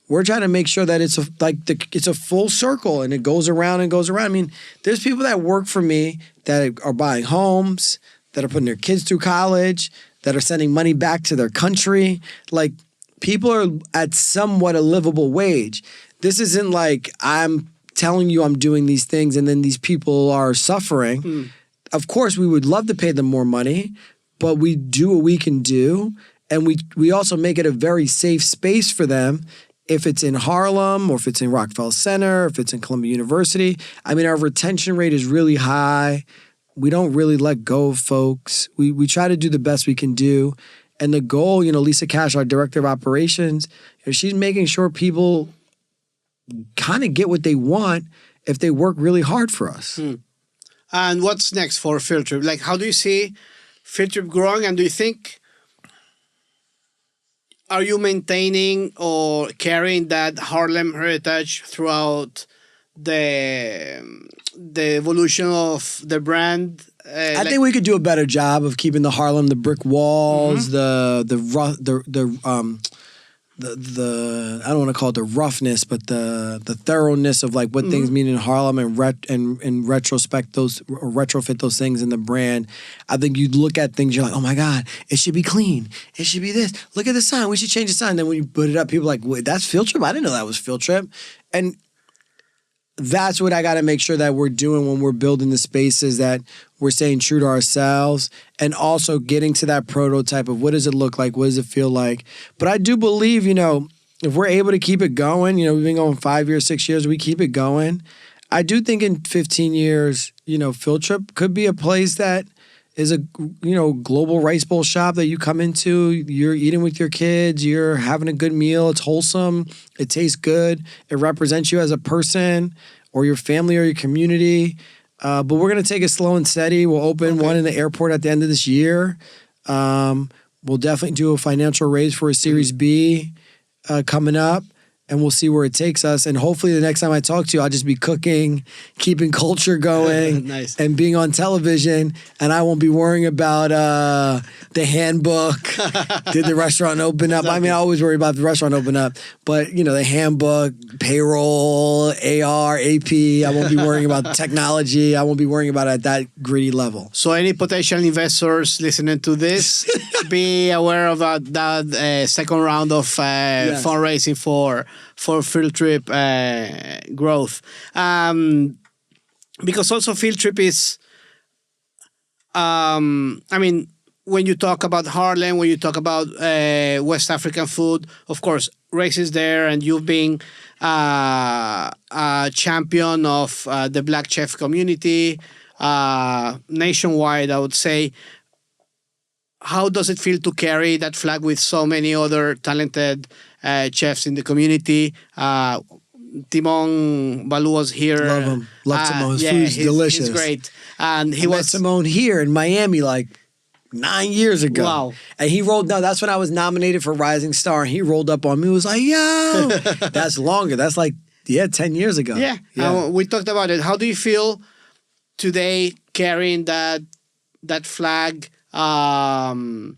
We're trying to make sure that it's a full circle and it goes around and goes around. I mean, there's people that work for me that are buying homes, that are putting their kids through college, that are sending money back to their country. Like, people are at somewhat a livable wage. This isn't like I'm telling you I'm doing these things and then these people are suffering. Of course, we would love to pay them more money, but we do what we can do. And we also make it a very safe space for them. If it's in Harlem, or if it's in Rockefeller Center, if it's in Columbia University. I mean, our retention rate is really high. We don't really let go of folks. We try to do the best we can do. And the goal, Lisa Cash, our director of operations, she's making sure people kind of get what they want if they work really hard for us.
And what's next for Fieldtrip? Like, how do you see Fieldtrip growing? And do you think, are you maintaining or carrying that Harlem heritage throughout the evolution of the brand?
I think we could do a better job of keeping the Harlem, the brick walls, the I don't want to call it the roughness, but the thoroughness of like what things mean in Harlem and retrospect those or retrofit those things in the brand. I think you look at things, you're like, oh my God, it should be clean. It should be this. Look at the sign. We should change the sign. Then when you put it up, people are like, wait, that's Fieldtrip? I didn't know that was Fieldtrip. And that's what I got to make sure that we're doing when we're building the spaces, that we're staying true to ourselves and also getting to that prototype of what does it look like? What does it feel like? But I do believe, if we're able to keep it going, we've been going 5 years, 6 years, we keep it going. I do think in 15 years, Fieldtrip could be a place that is a, global rice bowl shop that you come into, you're eating with your kids, you're having a good meal, it's wholesome, it tastes good, it represents you as a person or your family or your community. But we're going to take it slow and steady. We'll open one in the airport at the end of this year. We'll definitely do a financial raise for a Series B coming up. And we'll see where it takes us. And hopefully the next time I talk to you, I'll just be cooking, keeping culture going,
nice.
And being on television. And I won't be worrying about the handbook. Did the restaurant open up? I mean, I always worry about the restaurant open up. But, the handbook, payroll, AR, AP, I won't be worrying about technology. I won't be worrying about it at that gritty level.
So any potential investors listening to this, be aware of that second round of fundraising for Fieldtrip growth. Because also Fieldtrip is, when you talk about Harlem, when you talk about West African food, of course, race is there, and you've been a champion of the Black chef community nationwide, I would say. How does it feel to carry that flag with so many other talented chefs in the community? Timon Balu was here.
Love him. Love Timon. His food's delicious.
He's great. And
I met Timon here in Miami like 9 years ago.
Wow.
And he rolled, no, that's when I was nominated for Rising Star. And he rolled up on me and was like, yo, that's longer. That's like, 10 years ago.
Yeah. We talked about it. How do you feel today carrying that flag? Do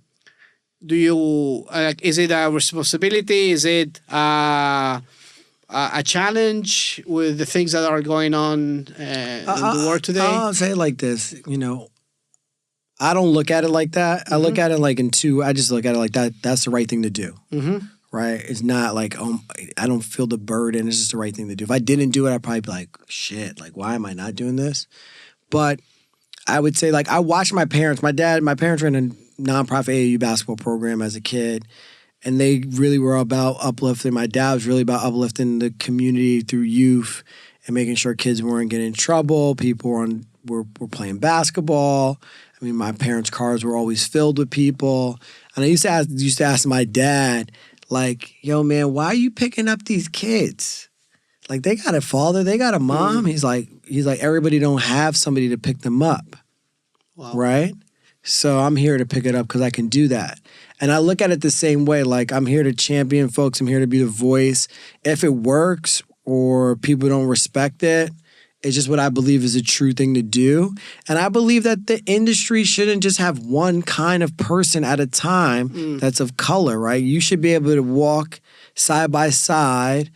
you, is it a responsibility? Is it a challenge with the things that are going on in the world today?
I'll say it like this, I don't look at it like that. I look at it like I just look at it like that. That's the right thing to do. Mm-hmm. Right? It's not like, I don't feel the burden. It's just the right thing to do. If I didn't do it, I'd probably be like, shit, like, why am I not doing this? But I would say, like, I watched my parents. My parents ran a nonprofit AAU basketball program as a kid. And they really were about uplifting. My dad was really about uplifting the community through youth and making sure kids weren't getting in trouble. People were playing basketball. I mean, my parents' cars were always filled with people. And I used to ask my dad, like, yo, man, why are you picking up these kids? Like, they got a father, they got a mom. He's like, everybody don't have somebody to pick them up. Wow. Right? So I'm here to pick it up because I can do that. And I look at it the same way. Like, I'm here to champion folks. I'm here to be the voice. If it works or people don't respect it, it's just what I believe is a true thing to do. And I believe that the industry shouldn't just have one kind of person at a time that's of color, right? You should be able to walk side by side,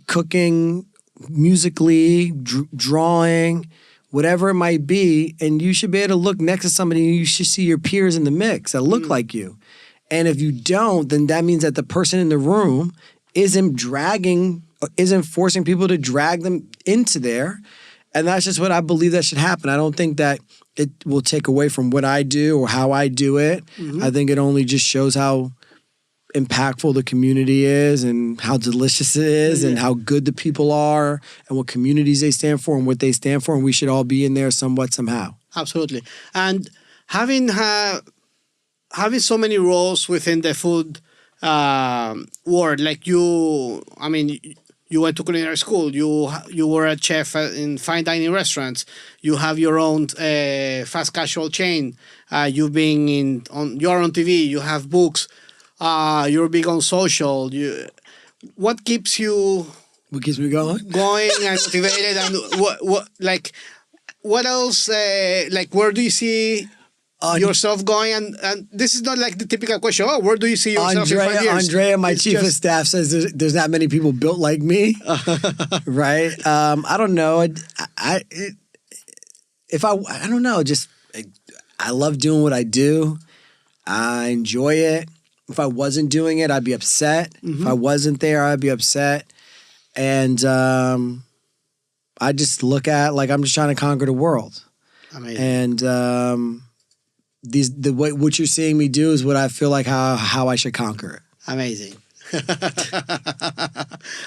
cooking, musically, drawing, whatever it might be, and you should be able to look next to somebody and you should see your peers in the mix that look like you. And if you don't, then that means that the person in the room isn't forcing people to drag them into there. And that's just what I believe that should happen. I don't think that it will take away from what I do or how I do it. Mm-hmm. I think it only just shows how impactful the community is and how delicious it is and how good the people are and what communities they stand for and what they stand for. And we should all be in there somewhat, somehow. Absolutely.
And having so many roles within the food world, like you went to culinary school, you were a chef in fine dining restaurants, you have your own fast casual chain, you've been you're on TV, you have books, you're big on social. What keeps you?
What keeps me going?
Going and motivated, and what else? Where do you see yourself going? And this is not like the typical question. Oh, where do you see yourself in 5 years?
Andrea, my chief of staff, says there's not many people built like me. Right? I don't know. I don't know. Just I love doing what I do. I enjoy it. If I wasn't doing it, I'd be upset. Mm-hmm. If I wasn't there, I'd be upset. And I just look at like I'm just trying to conquer the world. Amazing. And what you're seeing me do is what I feel like how I should conquer it.
Amazing.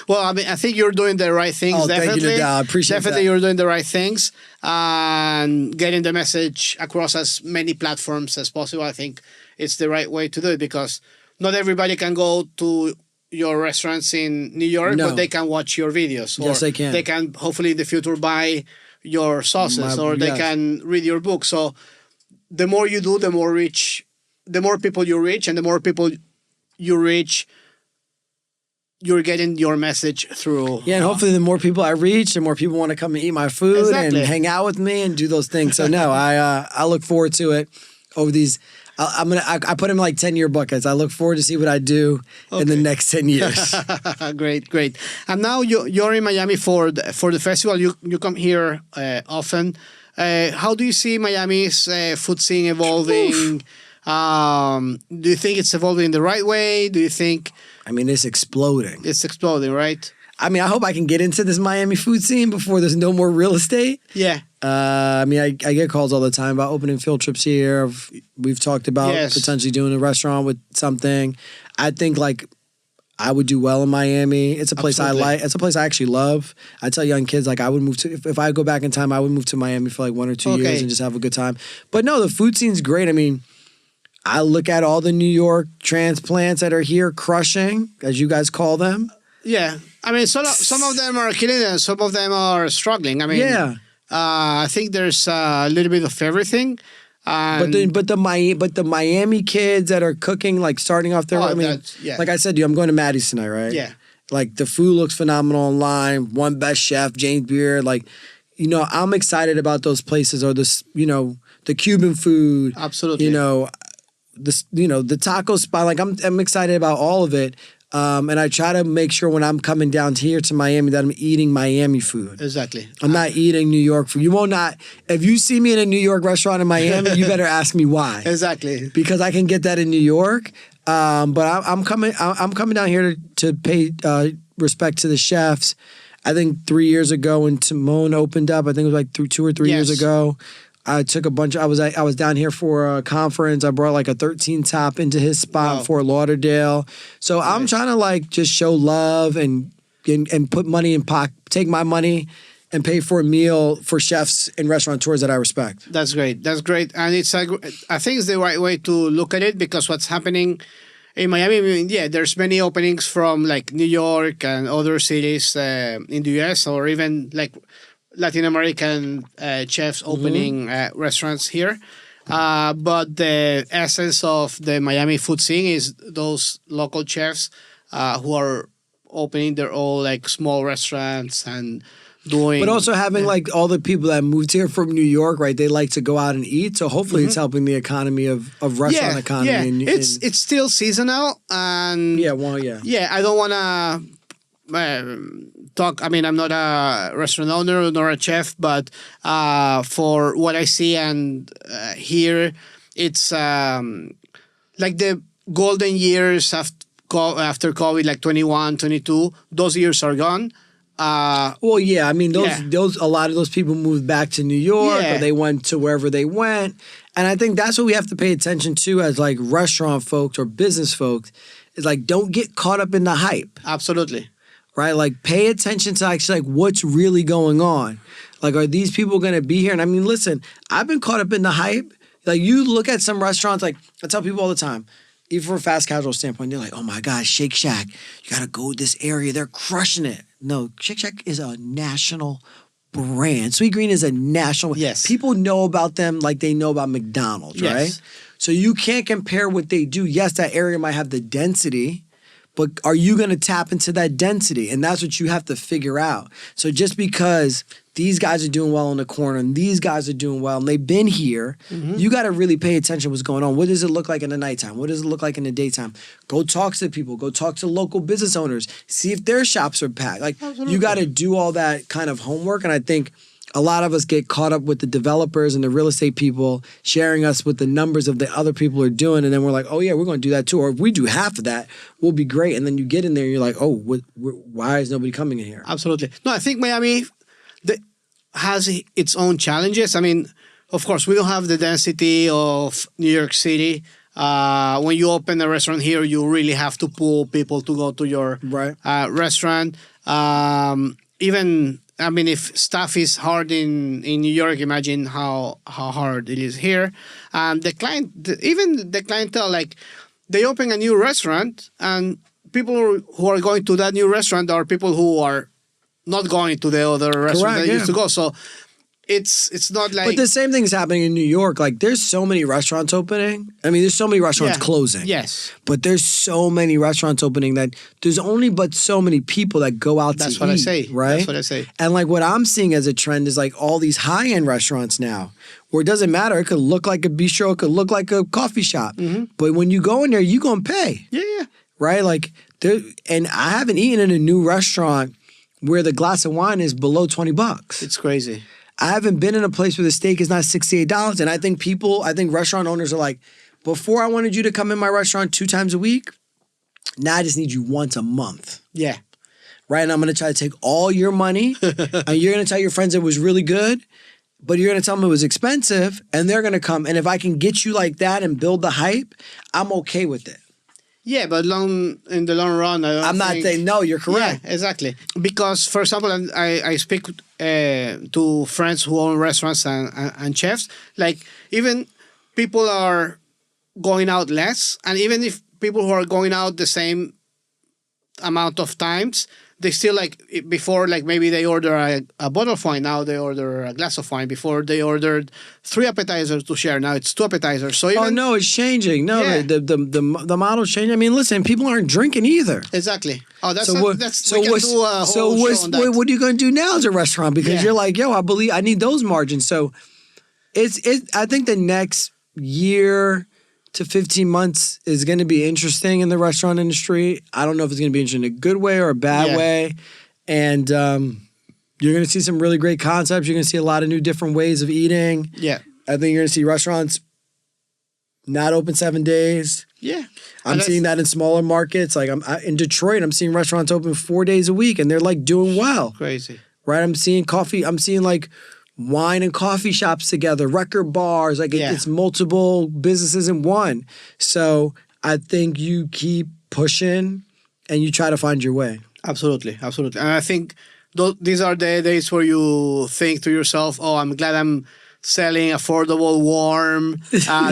Well, I think you're doing the right things.
Oh,
definitely.
Thank you, I appreciate
definitely
that.
You're doing the right things and getting the message across as many platforms as possible. I think it's the right way to do it because not everybody can go to your restaurants in New York, but they can watch your videos. Or
yes, they can.
They can hopefully in the future buy your sauces they can read your book. So the more you do, the more people you reach, and the more people you reach, you're getting your message through.
Yeah, and hopefully the more people I reach, the more people want to come and eat my food and hang out with me and do those things. So no, I look forward to it over these. I put them like 10-year buckets. I look forward to see what I do in the next 10 years.
Great. And now you're in Miami for the festival. You come here often. How do you see Miami's food scene evolving? Do you think it's evolving in the right way? Do you think...
it's exploding.
It's exploding, right?
I hope I can get into this Miami food scene before there's no more real estate.
Yeah.
I get calls all the time about opening Fieldtrips here. We've talked about potentially doing a restaurant with something. I think I would do well in Miami. It's a place I like. It's a place I actually love. I tell young kids I would move to, if I go back in time, I would move to Miami for 1 or 2 years and just have a good time. But no, the food scene's great. I look at all the New York transplants that are here crushing, as you guys call them.
Yeah. Some of them are killing it and some of them are struggling. I think there's a little bit of everything.
But the Miami kids that are cooking, like starting off their, like I said to you, I'm going to Maddie's tonight, right?
Yeah.
Like the food looks phenomenal online. One best chef, James Beard. Like, I'm excited about those places, or this, the Cuban food.
Absolutely.
The taco spot. Like I'm excited about all of it. And I try to make sure when I'm coming down here to Miami that I'm eating Miami food.
Exactly.
I'm not eating New York food. You will not. If you see me in a New York restaurant in Miami, you better ask me why.
Exactly.
Because I can get that in New York. But I'm coming down here to pay respect to the chefs. I think 3 years ago when Timon opened up, I think it was like 2 or 3 years ago. I took a bunch. I was down here for a conference. I brought like a 13 top into his spot in Fort Lauderdale. So I'm trying to like just show love and put money in pocket, take my money and pay for a meal for chefs and restaurateurs that I respect.
That's great. That's great. And I think it's the right way to look at it, because what's happening in Miami, there's many openings from like New York and other cities in the US, or even like Latin American chefs opening restaurants here. But the essence of the Miami food scene is those local chefs who are opening their own like small restaurants and doing.
But also having like all the people that moved here from New York, right? They like to go out and eat. So hopefully it's helping the economy of restaurant economy.
Yeah, it's still seasonal. And
Yeah,
I don't want to talk. I mean, I'm not a restaurant owner nor a chef, but for what I see and hear, it's like the golden years after COVID, like 21, 22. Those years are gone.
I mean, those a lot of those people moved back to New York, or they went to wherever they went, and I think that's what we have to pay attention to as like restaurant folks or business folks. Is like, don't get caught up in the hype.
Absolutely.
Right? Like, pay attention to actually like what's really going on. Like, are these people going to be here? And I mean, listen, I've been caught up in the hype. Like, you look at some restaurants, like I tell people all the time, even from a fast casual standpoint, they're like, oh my God, Shake Shack, you got to go to this area. They're crushing it. No, Shake Shack is a national brand. Sweet Green is a national.
Yes.
People know about them like they know about McDonald's, right? So you can't compare what they do. Yes, that area might have the density, but are you going to tap into that density? And that's what you have to figure out. So just because these guys are doing well in the corner and these guys are doing well and they've been here, you got to really pay attention to what's going on. What does it look like in the nighttime? What does it look like in the daytime? Go talk to people. Go talk to local business owners. See if their shops are packed. Like, you got to do all that kind of homework. And I think a lot of us get caught up with the developers and the real estate people sharing us with the numbers of the other people are doing. And then we're like, oh, yeah, we're going to do that too. Or if we do half of that, we'll be great. And then you get in there and you're like, oh, why is nobody coming in here?
Absolutely. No, I think Miami has its own challenges. I mean, of course, we don't have the density of New York City. When you open a restaurant here, you really have to pull people to go to your restaurant. Even, I mean, if staff is hard in New York, imagine how hard it is here. The clientele, like, they open a new restaurant, and people who are going to that new restaurant are people who are not going to the other restaurant they used to go. So it's not like...
But the same thing is happening in New York. Like, there's so many restaurants opening. I mean, there's so many restaurants closing.
Yes.
But there's so many restaurants opening that there's only but so many people that go out to eat.
That's what I say.
Right?
That's what I say.
And like what I'm seeing as a trend is like all these high-end restaurants now, where it doesn't matter. It could look like a bistro. It could look like a coffee shop. But when you go in there, you're going to pay.
Yeah.
Right? Like, and I haven't eaten in a new restaurant where the glass of wine is below $20.
It's crazy.
I haven't been in a place where the steak is not $68. And I think restaurant owners are like, before I wanted you to come in my restaurant 2 times a week, now I just need you once a month.
Yeah.
Right? And I'm going to try to take all your money and you're going to tell your friends it was really good, but you're going to tell them it was expensive and they're going to come. And if I can get you like that and build the hype, I'm okay with it.
Yeah, but in the long run,
I'm not saying no. You're correct.
Yeah, exactly. Because, for example, I speak to friends who own restaurants and chefs. Like, even people are going out less, and even if people who are going out the same amount of times, they still like before, like maybe they order a bottle of wine. Now they order a glass of wine. Before they ordered 3 appetizers to share. Now it's 2 appetizers. So even,
Oh no, it's changing. No,
Yeah.
the model's changing. I mean, listen, people aren't drinking either.
exactly. Oh, that's
So what?
that's
So
we can
what's?
do a
So
whole
what's?
show on that.
What are you going to do now as a restaurant? Because
Yeah.
you're like, yo, I believe I need those margins. So it's. I think the next year to 15 months is going to be interesting in the restaurant industry. I don't know if it's going to be interesting in a good way or a bad
Yeah.
way. And you're going to see some really great concepts. You're going to see a lot of new different ways of eating.
Yeah.
I think you're going to see restaurants not open 7 days.
Yeah.
I'm
And
seeing that in smaller markets. Like in Detroit, I'm seeing restaurants open 4 days a week and they're like doing well.
crazy.
Right? I'm seeing coffee. I'm seeing like wine and coffee shops together, record bars. Like
Yeah.
it's multiple businesses in one. So I think you keep pushing and you try to find your way.
Absolutely, absolutely. And I think these are the days where you think to yourself, "Oh, I'm glad I'm selling affordable, warm,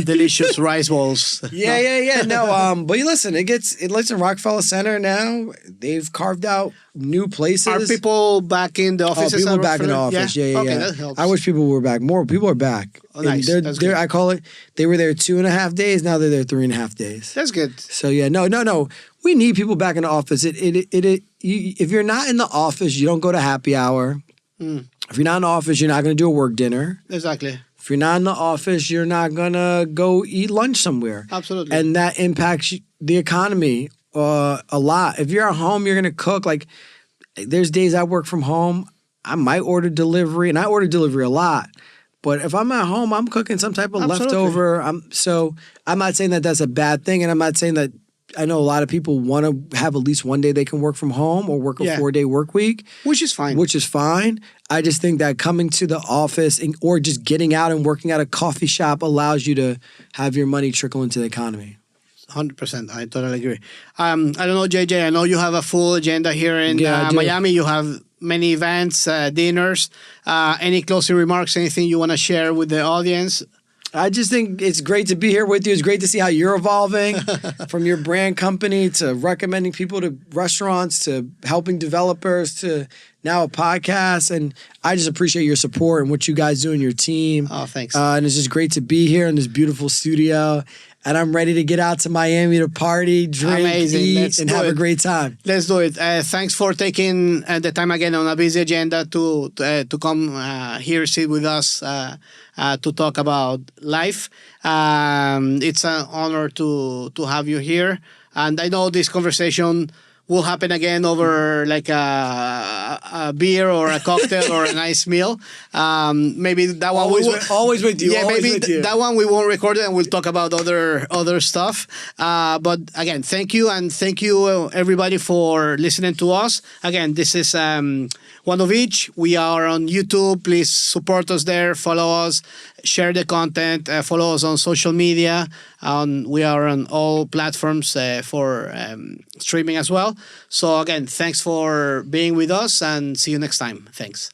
delicious rice bowls."
Yeah. No, but you listen, it looks in Rockefeller Center now. They've carved out new places.
Are people back in the
Oh,
offices?
people are back in the
Rockefeller?
office. Yeah.
Okay, that helps.
I wish people were back. More people are back.
Oh, nice.
And
That's
they're,
good.
I call it. They were there 2.5 days. Now they're there 3.5 days.
That's good.
So yeah, no. We need people back in the office. If you're not in the office, you don't go to happy hour. If you're not in the office, you're not going to do a work dinner.
Exactly.
If you're not in the office, you're not going to go eat lunch somewhere.
Absolutely.
And that impacts the economy a lot. If you're at home, you're going to cook. Like, there's days I work from home. I might order delivery, and I order delivery a lot. But if I'm at home, I'm cooking some type of
Absolutely.
leftover. So I'm not saying that that's a bad thing, and I'm not saying that. I know a lot of people want to have at least one day they can work from home or work a
Yeah.
4-day work week,
Which is fine.
which is fine. I just think that coming to the office or just getting out and working at a coffee shop allows you to have your money trickle into the economy.
100%. I totally agree. I don't know, JJ. I know you have a full agenda here in
Yeah, I do.
Miami. You have many events, dinners. Any closing remarks? Anything you want to share with the audience?
I just think it's great to be here with you. It's great to see how you're evolving from your brand company to recommending people to restaurants to helping developers to now a podcast. And I just appreciate your support and what you guys do in your team.
Oh, thanks.
And it's just great to be here in this beautiful studio. And I'm ready to get out to Miami to party, drink,
Amazing.
eat,
Let's
and
do
have a
it.
great time.
Let's do it. Thanks for taking the time again on a busy agenda to come here, sit with us to talk about life. It's an honor to have you here. And I know this conversation will happen again over like a beer or a cocktail or a nice meal. Maybe that one
Always with you.
Yeah,
always
maybe
with you.
that one we won't record it and we'll talk about other stuff. But again, thank you, and thank you everybody for listening to us. Again, this is One of Each. We are on YouTube. Please support us there. Follow us. Share the content. Follow us on social media. We are on all platforms for streaming as well. So again, thanks for being with us, and see you next time. Thanks.